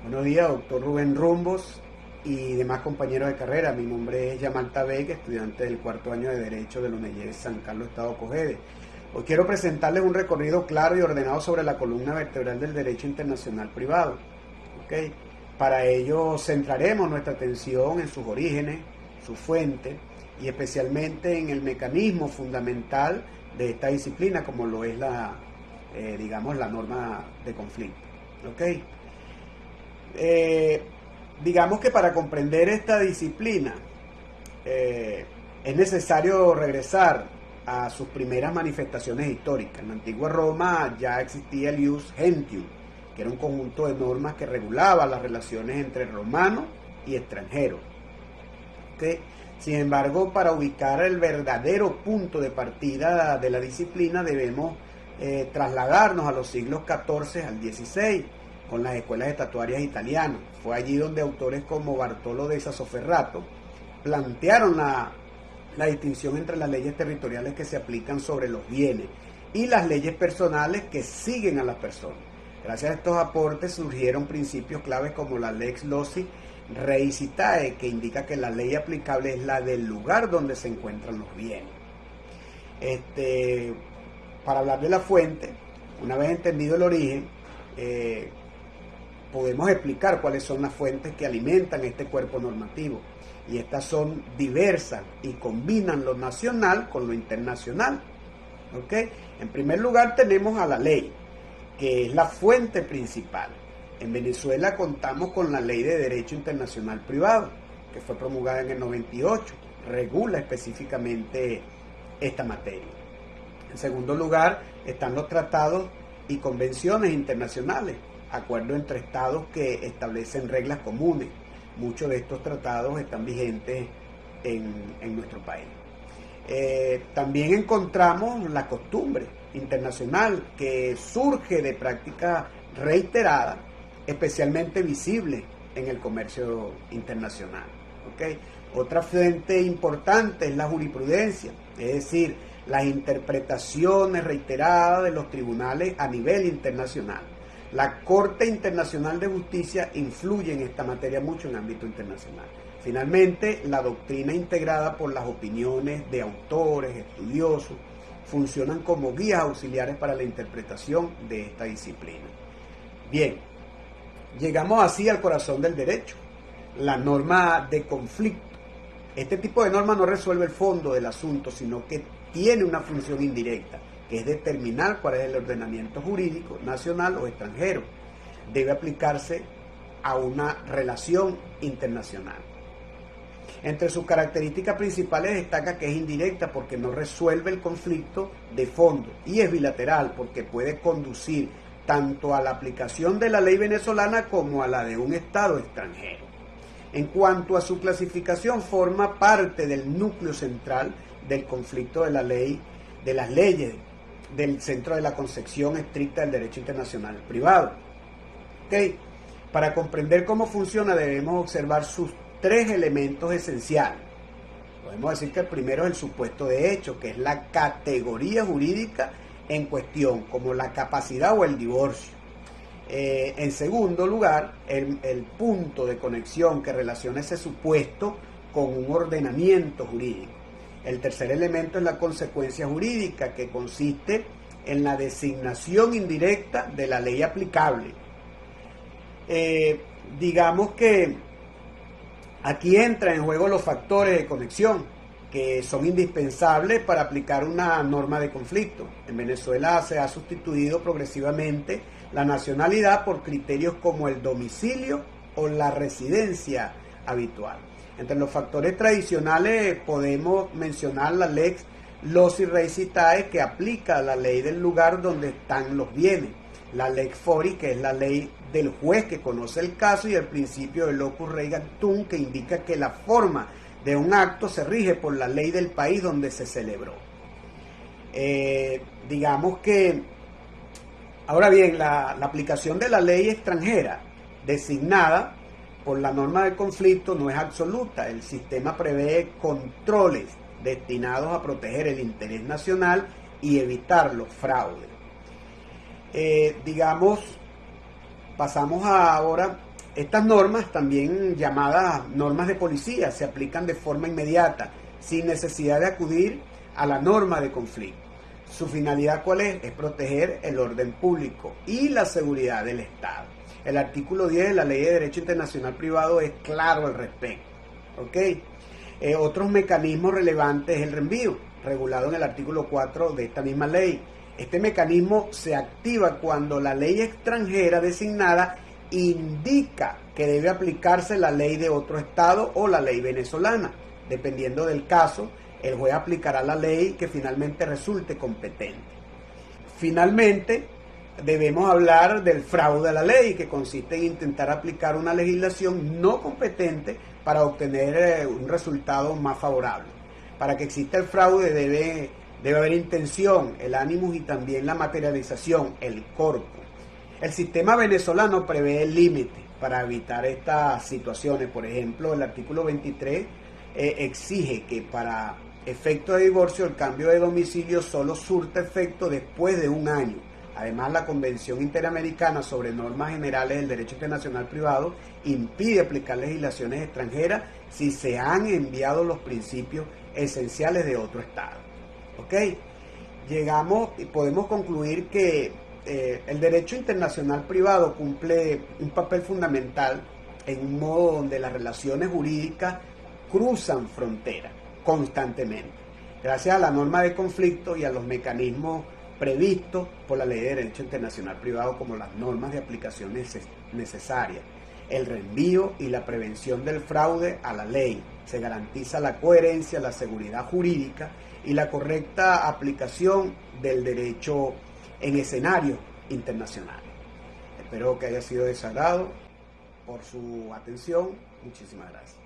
Buenos días, doctor Rubén Rumbos y demás compañeros de carrera. Mi nombre es Yamal Tabek, estudiante del cuarto año de Derecho de la UNEYES San Carlos, Estado Cogede. Hoy quiero presentarles un recorrido claro y ordenado sobre la columna vertebral del derecho internacional privado. ¿Okay? Para ello centraremos nuestra atención en sus orígenes, sus fuentes y especialmente en el mecanismo fundamental de esta disciplina, como lo es la norma de conflicto. ¿Okay? Digamos que para comprender esta disciplina es necesario regresar a sus primeras manifestaciones históricas. En la antigua Roma ya existía el ius gentium, que era un conjunto de normas que regulaba las relaciones entre romanos y extranjeros. ¿Okay? Sin embargo, para ubicar el verdadero punto de partida de la disciplina debemos trasladarnos a los siglos XIV al XVI, con las escuelas estatuarias italianas. Fue allí donde autores como Bartolo de Sassoferrato plantearon la distinción entre las leyes territoriales que se aplican sobre los bienes y las leyes personales que siguen a las personas. Gracias a estos aportes surgieron principios claves como la lex loci rei citae, que indica que la ley aplicable es la del lugar donde se encuentran los bienes. Para hablar de la fuente, una vez entendido el origen, podemos explicar cuáles son las fuentes que alimentan este cuerpo normativo. Y estas son diversas y combinan lo nacional con lo internacional. ¿Okay? En primer lugar tenemos a la ley, que es la fuente principal. En Venezuela contamos con la Ley de Derecho Internacional Privado, que fue promulgada en el 98. Regula específicamente esta materia. En segundo lugar están los tratados y convenciones internacionales, acuerdos entre estados que establecen reglas comunes. Muchos de estos tratados están vigentes en nuestro país. También encontramos la costumbre internacional, que surge de prácticas reiteradas, especialmente visibles en el comercio internacional. ¿Okay? Otra fuente importante es la jurisprudencia, es decir, las interpretaciones reiteradas de los tribunales a nivel internacional. La Corte Internacional de Justicia influye en esta materia mucho en ámbito internacional. Finalmente, la doctrina integrada por las opiniones de autores, estudiosos, funcionan como guías auxiliares para la interpretación de esta disciplina. Bien, llegamos así al corazón del derecho, la norma de conflicto. Este tipo de norma no resuelve el fondo del asunto, sino que tiene una función indirecta, que es determinar cuál es el ordenamiento jurídico, nacional o extranjero. Debe aplicarse a una relación internacional. Entre sus características principales destaca que es indirecta porque no resuelve el conflicto de fondo, y es bilateral porque puede conducir tanto a la aplicación de la ley venezolana como a la de un estado extranjero. En cuanto a su clasificación, forma parte del núcleo central del conflicto de la ley, de las leyes del centro de la concepción estricta del derecho internacional privado. ¿Okay? Para comprender cómo funciona debemos observar sus tres elementos esenciales. Podemos decir que el primero es el supuesto de hecho, que es la categoría jurídica en cuestión, como la capacidad o el divorcio. En segundo lugar, el punto de conexión que relaciona ese supuesto con un ordenamiento jurídico. El tercer elemento es la consecuencia jurídica, que consiste en la designación indirecta de la ley aplicable. Digamos que aquí entran en juego los factores de conexión, que son indispensables para aplicar una norma de conflicto. En Venezuela se ha sustituido progresivamente la nacionalidad por criterios como el domicilio o la residencia habitual. Entre los factores tradicionales podemos mencionar la lex loci rei citae, que aplica la ley del lugar donde están los bienes, la lex fori, que es la ley del juez que conoce el caso, y el principio de locus rei actum, que indica que la forma de un acto se rige por la ley del país donde se celebró. Digamos que, ahora bien, la aplicación de la ley extranjera designada por la norma del conflicto no es absoluta. El sistema prevé controles destinados a proteger el interés nacional y evitar los fraudes. Pasamos ahora Estas normas, también llamadas normas de policía, se aplican de forma inmediata, sin necesidad de acudir a la norma de conflicto. Su finalidad, ¿cuál es? Es proteger el orden público y la seguridad del Estado. El artículo 10 de la Ley de Derecho Internacional Privado es claro al respecto. ¿Ok? Otros mecanismos relevantes es el reenvío, regulado en el artículo 4 de esta misma ley. Este mecanismo se activa cuando la ley extranjera designada indica que debe aplicarse la ley de otro estado o la ley venezolana. Dependiendo del caso, el juez aplicará la ley que finalmente resulte competente. Finalmente, debemos hablar del fraude a la ley, que consiste en intentar aplicar una legislación no competente para obtener un resultado más favorable. Para que exista el fraude debe haber intención, el ánimo y también la materialización, el corpo. El sistema venezolano prevé el límite para evitar estas situaciones. Por ejemplo, el artículo 23 exige que para efecto de divorcio el cambio de domicilio solo surta efecto después de un año. Además, la Convención Interamericana sobre Normas Generales del Derecho Internacional Privado impide aplicar legislaciones extranjeras si se han enviado los principios esenciales de otro Estado. ¿Ok? Llegamos y podemos concluir que el derecho internacional privado cumple un papel fundamental en un modo donde las relaciones jurídicas cruzan fronteras constantemente, gracias a la norma de conflicto y a los mecanismos previstos por la Ley de Derecho Internacional Privado, como las normas de aplicación necesarias, el reenvío y la prevención del fraude a la ley. Se garantiza la coherencia, la seguridad jurídica y la correcta aplicación del derecho en escenarios internacionales. Espero que haya sido de su agrado. Por su atención, muchísimas gracias.